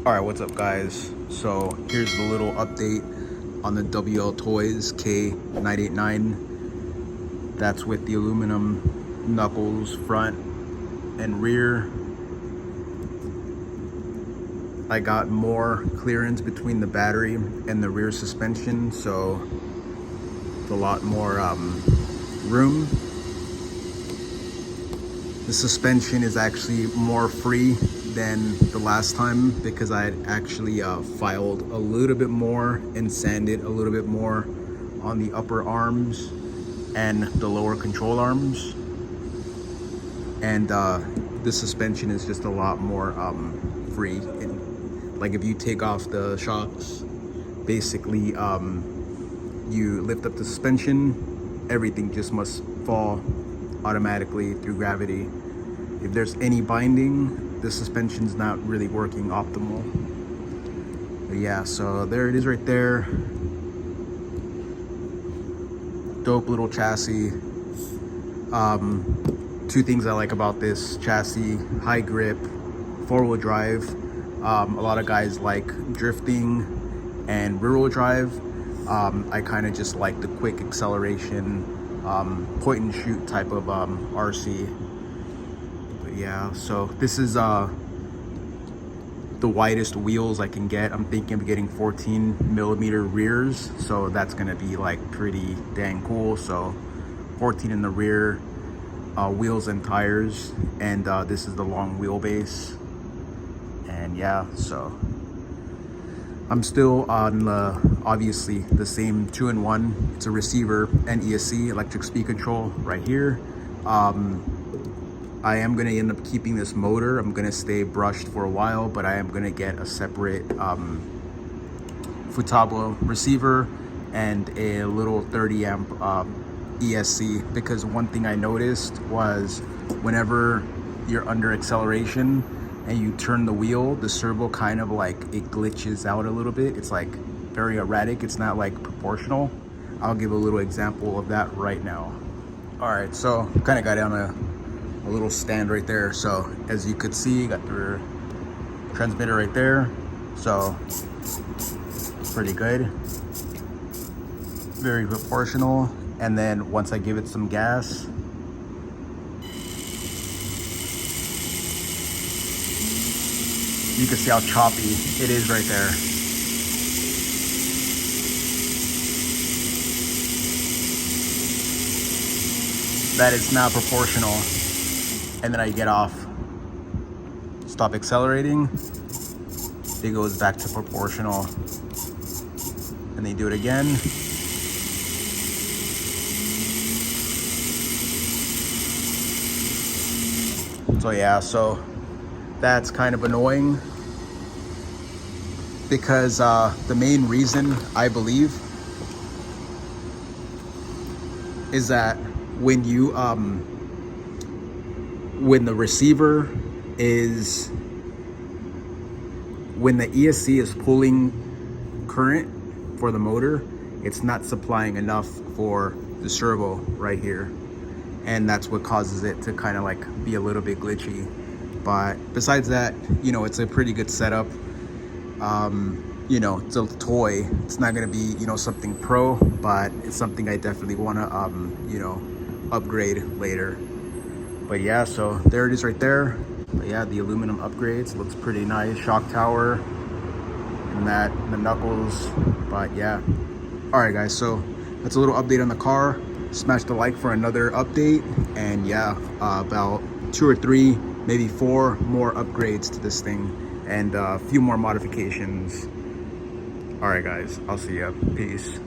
All right, what's up guys? So here's the little update on the WLtoys K989. That's with the aluminum knuckles front and rear. I got more clearance between the battery and the rear suspension, so it's a lot more room. The suspension is actually more free than the last time because I had actually filed a little bit more and sanded a little bit more on the upper arms and the lower control arms. And the suspension is just a lot more free. And, like, if you take off the shocks, basically you lift up the suspension, everything just must fall automatically through gravity. If there's any binding, the suspension's not really working optimal. But yeah, so there it is right there. Dope little chassis. Two things I like about this chassis: high grip, 4-wheel drive. A lot of guys like drifting and rear-wheel drive. I kind of just like the quick acceleration, point and shoot type of RC. But yeah, so this is the widest wheels I can get. I'm thinking of getting 14mm rears, so that's gonna be like pretty dang cool. So 14 in the rear, wheels and tires, and this is the long wheelbase. And yeah, so I'm still on obviously the same 2-in-1. It's a receiver and ESC, electric speed control right here. I am gonna end up keeping this motor. I'm gonna stay brushed for a while, but I am gonna get a separate Futaba receiver and a little 30 amp ESC, because one thing I noticed was whenever you're under acceleration and you turn the wheel, the servo kind of like, it glitches out a little bit. It's like very erratic. It's not like proportional. I'll give a little example of that right now. All right, so kind of got on a little stand right there. So as you could see, got the transmitter right there. So pretty good, very proportional. And then once I give it some gas, you can see how choppy it is right there. That is not proportional. And then I get off, stop accelerating, it goes back to proportional. And then you do it again. So yeah, so that's kind of annoying, because the main reason I believe is that when you when the receiver is, when the ESC is pulling current for the motor, it's not supplying enough for the servo right here, and that's what causes it to kind of like be a little bit glitchy. But besides that, you know, it's a pretty good setup. You know, it's a toy. It's not gonna be, you know, something pro, but it's something I definitely wanna, you know, upgrade later. But yeah, so there it is right there. But yeah, the aluminum upgrades looks pretty nice. Shock tower and that, the knuckles. But yeah. All right, guys, so that's a little update on the car. Smash the like for another update. And yeah, about 2 or 3, maybe 4 more upgrades to this thing, and a few more modifications. All right, guys, I'll see ya. Peace.